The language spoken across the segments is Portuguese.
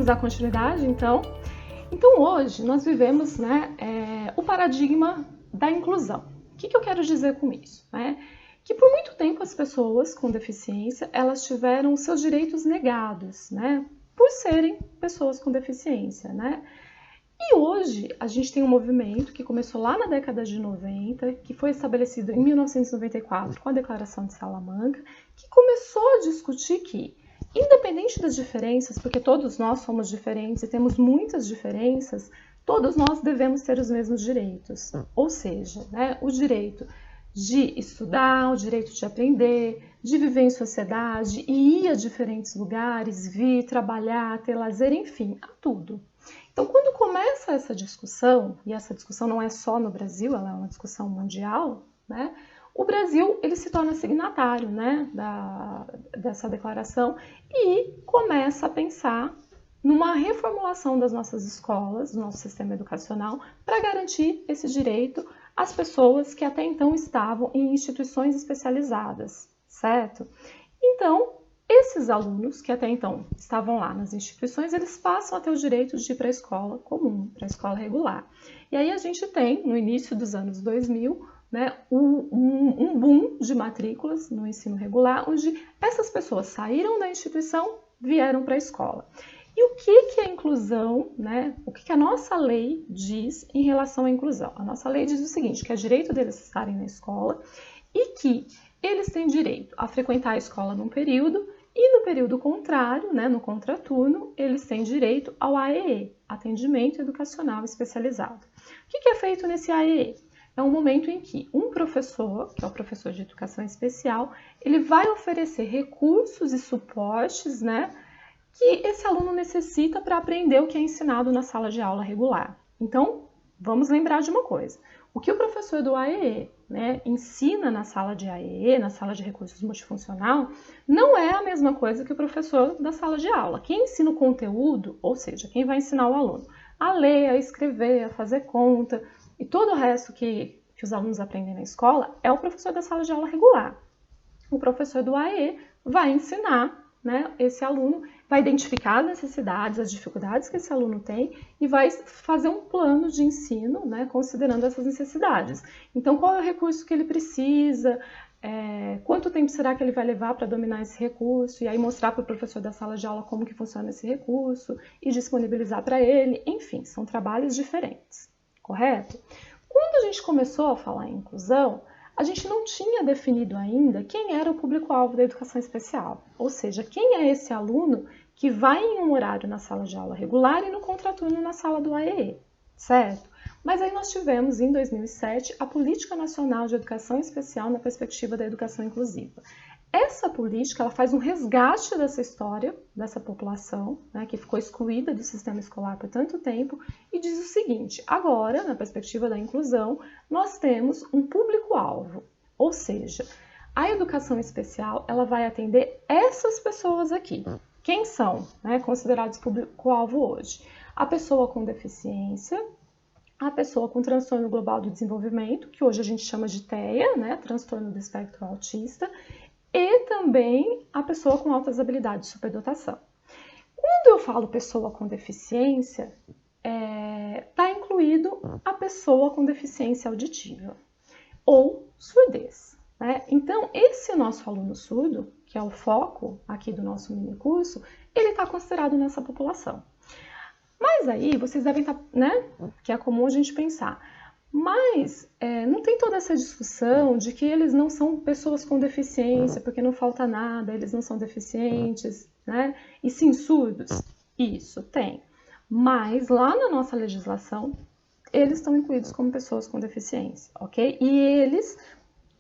dar continuidade, então. Então, hoje, nós vivemos, né, o paradigma da inclusão. O que eu quero dizer com isso? Que por muito tempo as pessoas com deficiência, elas tiveram seus direitos negados, né, por serem pessoas com deficiência, né? E hoje a gente tem um movimento que começou lá na década de 90, que foi estabelecido em 1994 com a Declaração de Salamanca, que começou a discutir que, independente das diferenças, porque todos nós somos diferentes e temos muitas diferenças, todos nós devemos ter os mesmos direitos. Ou seja, né, o direito de estudar, o direito de aprender, de viver em sociedade e ir a diferentes lugares, vir, trabalhar, ter lazer, enfim, a tudo. Então, quando começa essa discussão, e essa discussão não é só no Brasil, ela é uma discussão mundial, né? O Brasil ele se torna signatário, né, dessa declaração e começa a pensar numa reformulação das nossas escolas, do nosso sistema educacional, para garantir esse direito às pessoas que até então estavam em instituições especializadas, certo? Então, esses alunos que até então estavam lá nas instituições, eles passam a ter o direito de ir para a escola comum, para a escola regular. E aí a gente tem, no início dos anos 2000, né, um boom de matrículas no ensino regular, onde essas pessoas saíram da instituição, vieram para a escola. E o que é a inclusão, né? O que a nossa lei diz em relação à inclusão? A nossa lei diz o seguinte, que é direito deles estarem na escola e que eles têm direito a frequentar a escola num período e no período contrário, né, no contraturno, eles têm direito ao AEE, Atendimento Educacional Especializado. O que é feito nesse AEE? É um momento em que um professor, que é o professor de educação especial, ele vai oferecer recursos e suportes, né, que esse aluno necessita para aprender o que é ensinado na sala de aula regular. Então, vamos lembrar de uma coisa. O que o professor do AEE, né, ensina na sala de AEE, na sala de recursos multifuncional, não é a mesma coisa que o professor da sala de aula. Quem ensina o conteúdo, ou seja, quem vai ensinar o aluno a ler, a escrever, a fazer conta e todo o resto que os alunos aprendem na escola, é o professor da sala de aula regular. O professor do AEE vai ensinar, né, esse aluno, vai identificar as necessidades, as dificuldades que esse aluno tem e vai fazer um plano de ensino, né, considerando essas necessidades. Então, qual é o recurso que ele precisa, quanto tempo será que ele vai levar para dominar esse recurso, e aí mostrar para o professor da sala de aula como que funciona esse recurso e disponibilizar para ele, enfim, são trabalhos diferentes, correto? Quando a gente começou a falar em inclusão, a gente não tinha definido ainda quem era o público-alvo da educação especial, ou seja, quem é esse aluno que vai em um horário na sala de aula regular e no contraturno na sala do AEE, certo? Mas aí nós tivemos, em 2007, a Política Nacional de Educação Especial na perspectiva da educação inclusiva. Essa política ela faz um resgate dessa história, dessa população, né, que ficou excluída do sistema escolar por tanto tempo, e diz o seguinte: agora, na perspectiva da inclusão, nós temos um público-alvo, ou seja, a educação especial ela vai atender essas pessoas aqui. Quem são, né, considerados público-alvo hoje? A pessoa com deficiência, a pessoa com transtorno global do desenvolvimento, que hoje a gente chama de TEA, né, transtorno do espectro autista, e também a pessoa com altas habilidades de superdotação. Quando eu falo pessoa com deficiência, está incluído a pessoa com deficiência auditiva ou surdez, né? Então, esse nosso aluno surdo, que é o foco aqui do nosso minicurso, ele está considerado nessa população. Mas aí, vocês devem estar, né, que é comum a gente pensar, mas não tem toda essa discussão de que eles não são pessoas com deficiência, porque não falta nada, eles não são deficientes, né? E sim surdos. Isso, tem. Mas lá na nossa legislação, eles estão incluídos como pessoas com deficiência, ok? E eles,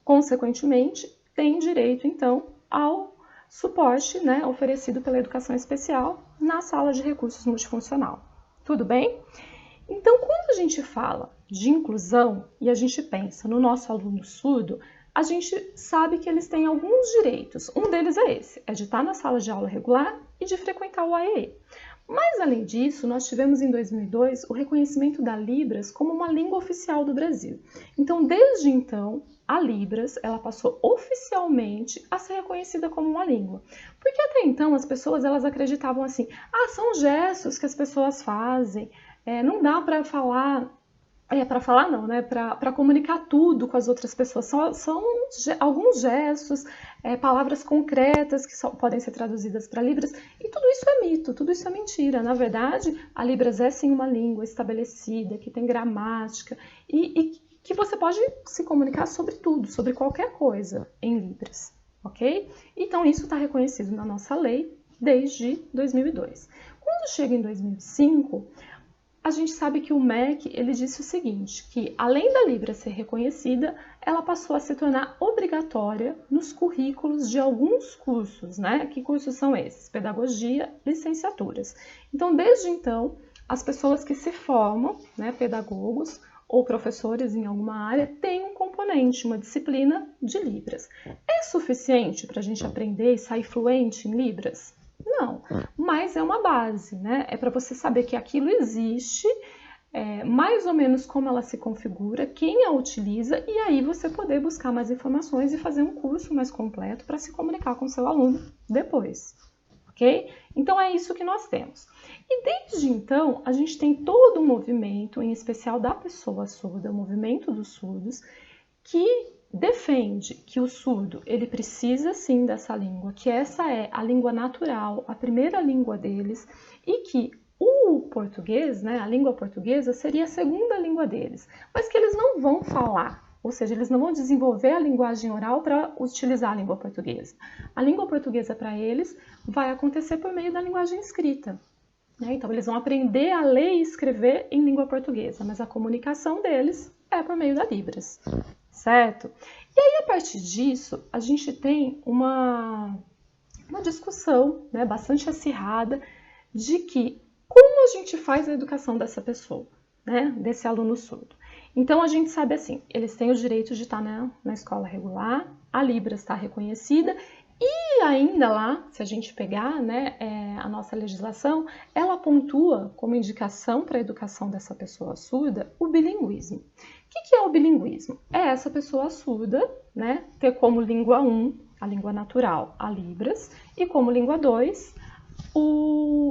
consequentemente, têm direito, então, ao suporte, né, oferecido pela educação especial na sala de recursos multifuncional. Tudo bem? Então, quando a gente fala de inclusão e a gente pensa no nosso aluno surdo, a gente sabe que eles têm alguns direitos. Um deles é esse, é de estar na sala de aula regular e de frequentar o AEE. Mas, além disso, nós tivemos em 2002 o reconhecimento da Libras como uma língua oficial do Brasil. Então, desde então, a Libras, ela passou oficialmente a ser reconhecida como uma língua. Porque até então as pessoas elas acreditavam assim, são gestos que as pessoas fazem, não dá para falar, para comunicar tudo com as outras pessoas, são alguns gestos, palavras concretas que podem ser traduzidas para Libras, e tudo isso é mito, tudo isso é mentira. Na verdade, a Libras é sim uma língua estabelecida, que tem gramática, e que você pode se comunicar sobre tudo, sobre qualquer coisa em Libras, ok? Então isso está reconhecido na nossa lei desde 2002. Quando chega em 2005, a gente sabe que o MEC ele disse o seguinte, que além da Libras ser reconhecida, ela passou a se tornar obrigatória nos currículos de alguns cursos, né? Que cursos são esses? Pedagogia, licenciaturas. Então, desde então, as pessoas que se formam, né, pedagogos ou professores em alguma área, têm um componente, uma disciplina de Libras. É suficiente para a gente aprender e sair fluente em Libras? Não, mas é uma base, né? É para você saber que aquilo existe, mais ou menos como ela se configura, quem a utiliza, e aí você poder buscar mais informações e fazer um curso mais completo para se comunicar com o seu aluno depois, ok? Então é isso que nós temos. E desde então, a gente tem todo um movimento, em especial da pessoa surda, o movimento dos surdos, que defende que o surdo ele precisa sim dessa língua, que essa é a língua natural, a primeira língua deles, e que o português, né, a língua portuguesa, seria a segunda língua deles, mas que eles não vão falar, ou seja, eles não vão desenvolver a linguagem oral para utilizar a língua portuguesa. A língua portuguesa para eles vai acontecer por meio da linguagem escrita. Então, eles vão aprender a ler e escrever em língua portuguesa, mas a comunicação deles é por meio da Libras. Certo? E aí, a partir disso, a gente tem uma discussão, né, bastante acirrada de que como a gente faz a educação dessa pessoa, né, desse aluno surdo. Então, a gente sabe assim, eles têm o direito de estar na escola regular, a Libras está reconhecida e ainda lá, se a gente pegar, né, a nossa legislação, ela pontua como indicação para a educação dessa pessoa surda o bilinguismo. O que é o bilinguismo? É essa pessoa surda, né, ter como língua 1, a língua natural, a Libras, e como língua 2,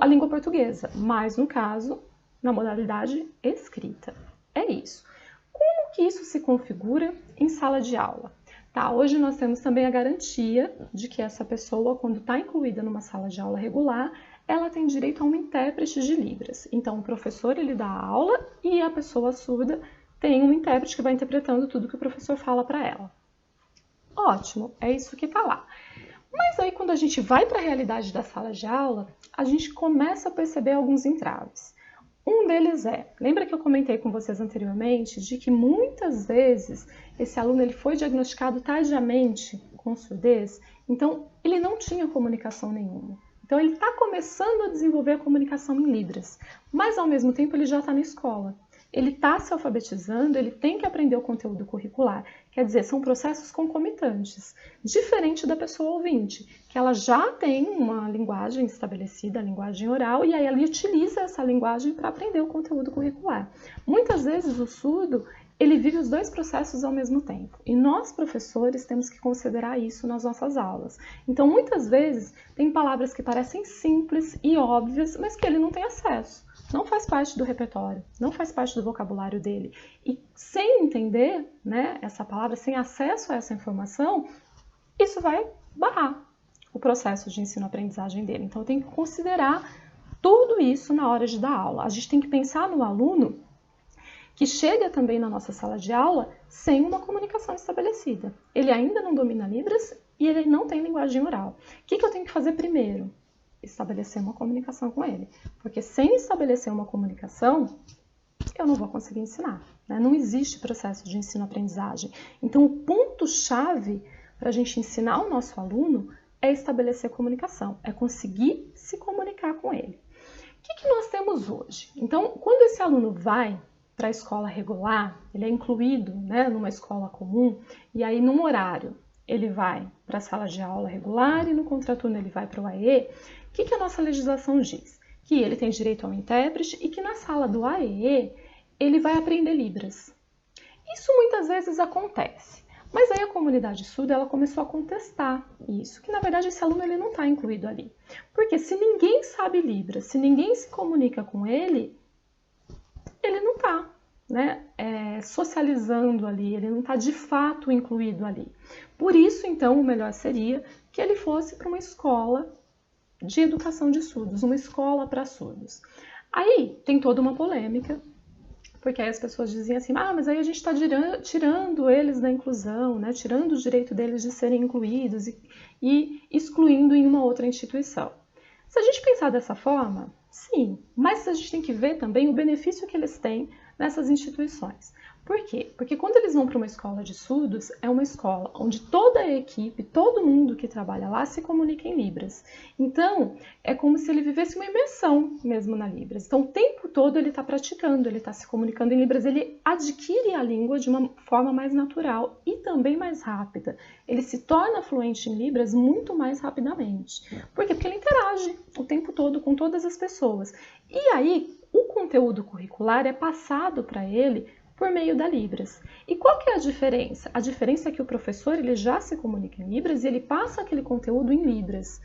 a língua portuguesa, mas no caso, na modalidade escrita. É isso. Como que isso se configura em sala de aula? Hoje nós temos também a garantia de que essa pessoa, quando está incluída numa sala de aula regular, ela tem direito a um intérprete de Libras. Então, o professor ele dá a aula e a pessoa surda tem um intérprete que vai interpretando tudo que o professor fala para ela. Ótimo, é isso que está lá. Mas aí, quando a gente vai para a realidade da sala de aula, a gente começa a perceber alguns entraves. Um deles lembra que eu comentei com vocês anteriormente de que muitas vezes esse aluno ele foi diagnosticado tardiamente com surdez, então ele não tinha comunicação nenhuma. Então ele está começando a desenvolver a comunicação em Libras, mas ao mesmo tempo ele já está na escola. Ele está se alfabetizando, ele tem que aprender o conteúdo curricular. Quer dizer, são processos concomitantes, diferente da pessoa ouvinte, que ela já tem uma linguagem estabelecida, a linguagem oral, e aí ela utiliza essa linguagem para aprender o conteúdo curricular. Muitas vezes o surdo, ele vive os dois processos ao mesmo tempo, e nós, professores, temos que considerar isso nas nossas aulas. Então, muitas vezes, tem palavras que parecem simples e óbvias, mas que ele não tem acesso. Não faz parte do repertório, não faz parte do vocabulário dele. E sem entender, né, essa palavra, sem acesso a essa informação, isso vai barrar o processo de ensino-aprendizagem dele. Então, eu tenho que considerar tudo isso na hora de dar aula. A gente tem que pensar no aluno que chega também na nossa sala de aula sem uma comunicação estabelecida. Ele ainda não domina Libras e ele não tem linguagem oral. O que eu tenho que fazer primeiro? Estabelecer uma comunicação com ele. Porque sem estabelecer uma comunicação, eu não vou conseguir ensinar. Né? Não existe processo de ensino-aprendizagem. Então, o ponto-chave para a gente ensinar o nosso aluno é estabelecer comunicação, é conseguir se comunicar com ele. O que nós temos hoje? Então, quando esse aluno vai para a escola regular, ele é incluído, né, numa escola comum, e aí num horário ele vai para a sala de aula regular e no contraturno ele vai para o AE, o que a nossa legislação diz? Que ele tem direito a um intérprete e que na sala do AE ele vai aprender Libras. Isso muitas vezes acontece, Mas aí a comunidade surda ela começou a contestar isso, que na verdade esse aluno ele não está incluído ali. Porque se ninguém sabe Libras, se ninguém se comunica com ele não está, né, socializando ali, ele não está de fato incluído ali. Por isso, então, o melhor seria que ele fosse para uma escola de educação de surdos, uma escola para surdos. Aí tem toda uma polêmica, porque aí as pessoas diziam assim, mas aí a gente está tirando eles da inclusão, né? Tirando o direito deles de serem incluídos e excluindo em uma outra instituição. Se a gente pensar dessa forma, sim, mas a gente tem que ver também o benefício que eles têm nessas instituições. Por quê? Porque quando eles vão para uma escola de surdos, é uma escola onde toda a equipe, todo mundo que trabalha lá se comunica em Libras. Então, é como se ele vivesse uma imersão mesmo na Libras. Então, o tempo todo ele está praticando, ele está se comunicando em Libras, ele adquire a língua de uma forma mais natural e também mais rápida. Ele se torna fluente em Libras muito mais rapidamente. Por quê? Porque ele interage o tempo todo com todas as pessoas. E aí, o conteúdo curricular é passado para ele por meio da Libras. E qual que é a diferença? A diferença é que o professor ele já se comunica em Libras e ele passa aquele conteúdo em Libras.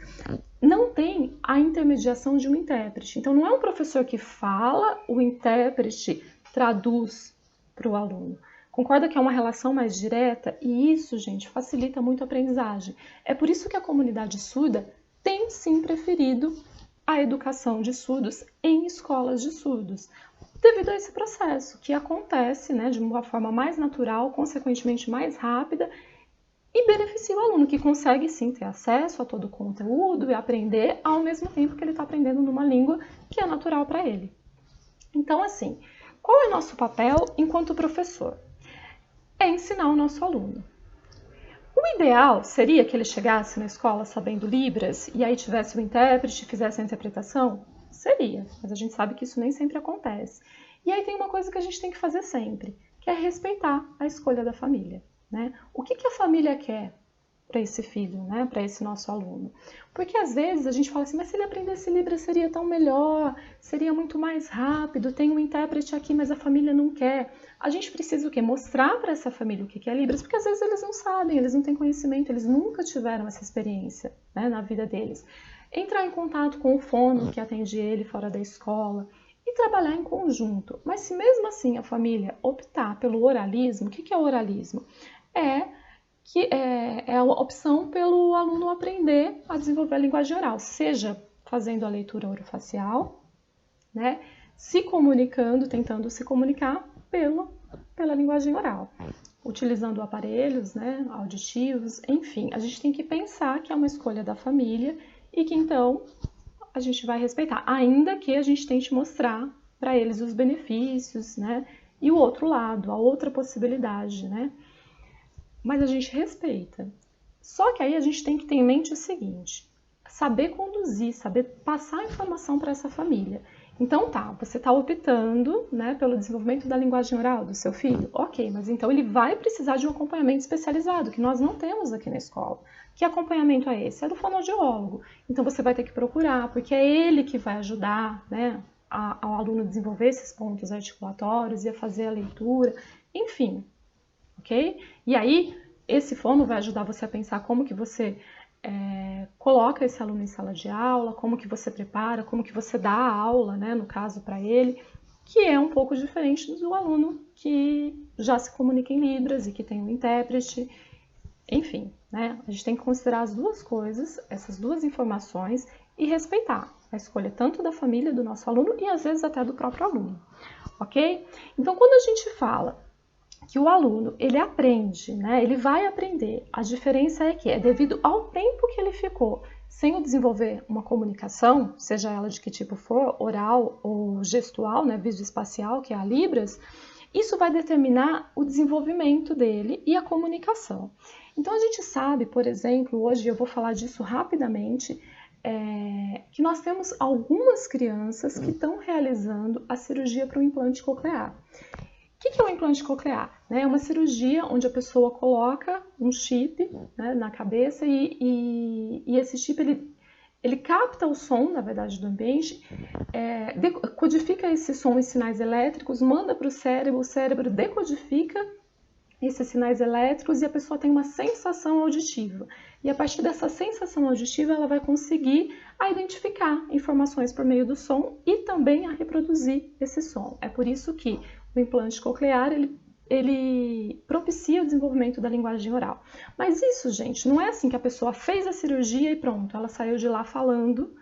Não tem a intermediação de um intérprete. Então, não é um professor que fala, o intérprete traduz para o aluno. Concorda que é uma relação mais direta? E isso, gente, facilita muito a aprendizagem. É por isso que a comunidade surda tem sim preferido a educação de surdos em escolas de surdos, devido a esse processo que acontece, né, de uma forma mais natural, consequentemente mais rápida, e beneficia o aluno, que consegue sim ter acesso a todo o conteúdo e aprender ao mesmo tempo que ele está aprendendo numa língua que é natural para ele. Então, assim, qual é o nosso papel enquanto professor? É ensinar o nosso aluno. O ideal seria que ele chegasse na escola sabendo Libras e aí tivesse o intérprete e fizesse a interpretação? Seria, mas a gente sabe que isso nem sempre acontece. E aí tem uma coisa que a gente tem que fazer sempre, que é respeitar a escolha da família, né? O que a família quer para esse filho, né? Para esse nosso aluno? Porque às vezes a gente fala assim, mas se ele aprendesse Libras seria tão melhor, seria muito mais rápido, tem um intérprete aqui, mas a família não quer. A gente precisa o quê? Mostrar para essa família o que é Libras, porque às vezes eles não sabem, eles não têm conhecimento, eles nunca tiveram essa experiência, né, na vida deles. Entrar em contato com o fono que atende ele fora da escola e trabalhar em conjunto. Mas se mesmo assim a família optar pelo oralismo, o que é oralismo? É a opção pelo aluno aprender a desenvolver a linguagem oral, seja fazendo a leitura orofacial, né, se comunicando, tentando se comunicar pela linguagem oral, utilizando aparelhos, né, auditivos, enfim. A gente tem que pensar que é uma escolha da família e que então a gente vai respeitar, ainda que a gente tente mostrar para eles os benefícios, né, e o outro lado, a outra possibilidade, né, mas a gente respeita. Só que aí a gente tem que ter em mente o seguinte, saber conduzir, saber passar a informação para essa família. Então tá, você está optando, né, pelo desenvolvimento da linguagem oral do seu filho? Ok, mas então ele vai precisar de um acompanhamento especializado, que nós não temos aqui na escola. Que acompanhamento é esse? É do fonoaudiólogo. Então você vai ter que procurar, porque é ele que vai ajudar, né, ao aluno a desenvolver esses pontos articulatórios e a fazer a leitura, enfim, ok? E aí, esse fono vai ajudar você a pensar como que você coloca esse aluno em sala de aula, como que você prepara, como que você dá a aula, né, no caso para ele, que é um pouco diferente do aluno que já se comunica em Libras e que tem um intérprete, enfim, né, a gente tem que considerar as duas coisas, essas duas informações e respeitar a escolha tanto da família do nosso aluno e às vezes até do próprio aluno, ok? Então, quando a gente fala que o aluno, ele aprende, né? Ele vai aprender. A diferença é que é devido ao tempo que ele ficou sem desenvolver uma comunicação, seja ela de que tipo for, oral ou gestual, né? Visoespacial, que é a Libras, isso vai determinar o desenvolvimento dele e a comunicação. Então a gente sabe, por exemplo, hoje eu vou falar disso rapidamente, que nós temos algumas crianças que estão realizando a cirurgia para o implante coclear. O que é um implante coclear? É uma cirurgia onde a pessoa coloca um chip, né, na cabeça e esse chip ele capta o som, na verdade, do ambiente, codifica esse som em sinais elétricos, manda para o cérebro decodifica esses sinais elétricos e a pessoa tem uma sensação auditiva. E a partir dessa sensação auditiva, ela vai conseguir identificar informações por meio do som e também a reproduzir esse som. É por isso que o implante coclear, ele propicia o desenvolvimento da linguagem oral. Mas isso, gente, não é assim que a pessoa fez a cirurgia e pronto, ela saiu de lá falando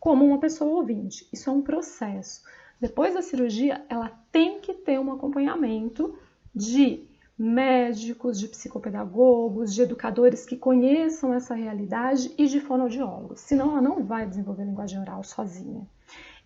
como uma pessoa ouvinte. Isso é um processo. Depois da cirurgia, ela tem que ter um acompanhamento de médicos, de psicopedagogos, de educadores que conheçam essa realidade e de fonoaudiólogos, senão ela não vai desenvolver linguagem oral sozinha.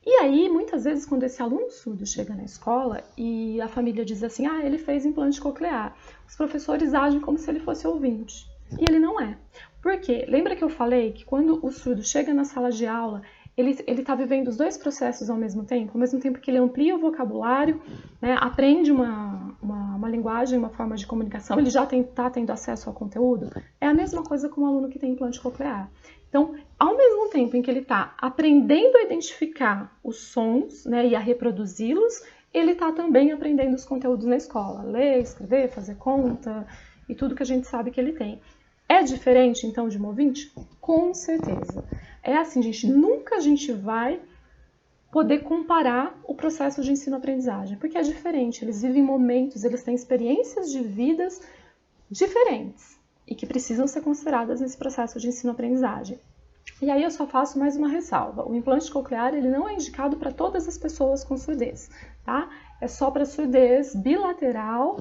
E aí, muitas vezes, quando esse aluno surdo chega na escola e a família diz assim, ele fez implante coclear, os professores agem como se ele fosse ouvinte, e ele não é. Por quê? Lembra que eu falei que quando o surdo chega na sala de aula, ele está vivendo os dois processos ao mesmo tempo que ele amplia o vocabulário, né, aprende uma linguagem, uma forma de comunicação, ele já está tendo acesso ao conteúdo? É a mesma coisa com o aluno que tem implante coclear. Então, ao mesmo tempo em que ele está aprendendo a identificar os sons, né, e a reproduzi-los, ele está também aprendendo os conteúdos na escola, ler, escrever, fazer conta e tudo que a gente sabe que ele tem. É diferente, então, de um ouvinte? Com certeza. É assim, gente, nunca a gente vai poder comparar o processo de ensino-aprendizagem, porque é diferente, eles vivem momentos, eles têm experiências de vidas diferentes e que precisam ser consideradas nesse processo de ensino-aprendizagem. E aí eu só faço mais uma ressalva, o implante coclear ele não é indicado para todas as pessoas com surdez, tá? É só para surdez bilateral,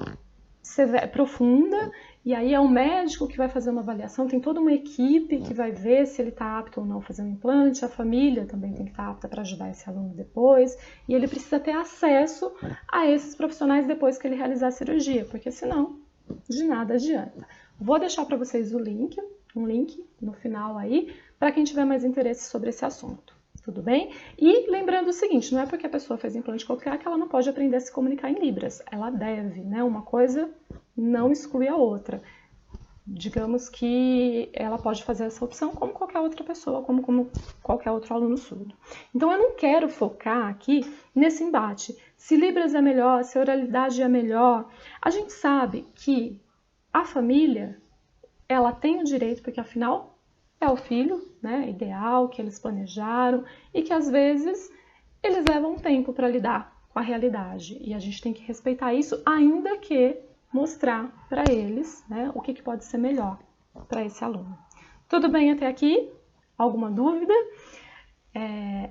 profunda, e aí é o médico que vai fazer uma avaliação, tem toda uma equipe que vai ver se ele está apto ou não a fazer um implante, a família também tem que estar apta para ajudar esse aluno depois, e ele precisa ter acesso a esses profissionais depois que ele realizar a cirurgia, porque senão de nada adianta. Vou deixar para vocês um link no final aí, para quem tiver mais interesse sobre esse assunto. Tudo bem? E lembrando o seguinte, não é porque a pessoa fez implante coclear que ela não pode aprender a se comunicar em Libras. Ela deve, né? Uma coisa não exclui a outra. Digamos que ela pode fazer essa opção como qualquer outra pessoa, como qualquer outro aluno surdo. Então eu não quero focar aqui nesse embate. Se Libras é melhor, se oralidade é melhor. A gente sabe que a família, ela tem o direito, porque afinal é o filho, né, ideal, que eles planejaram e que às vezes eles levam tempo para lidar com a realidade. E a gente tem que respeitar isso, ainda que mostrar para eles, né, o que pode ser melhor para esse aluno. Tudo bem até aqui? Alguma dúvida?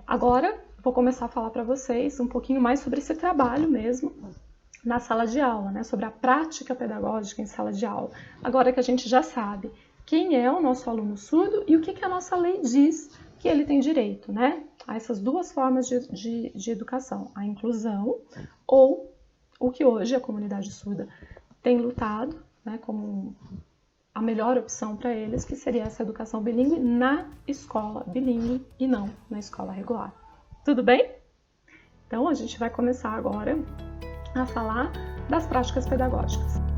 Agora vou começar a falar para vocês um pouquinho mais sobre esse trabalho mesmo na sala de aula, né, sobre a prática pedagógica em sala de aula. Agora que a gente já sabe quem é o nosso aluno surdo e o que a nossa lei diz que ele tem direito, né? A essas duas formas de educação, a inclusão ou o que hoje a comunidade surda tem lutado, né, como a melhor opção para eles, que seria essa educação bilíngue na escola bilíngue e não na escola regular. Tudo bem? Então a gente vai começar agora a falar das práticas pedagógicas.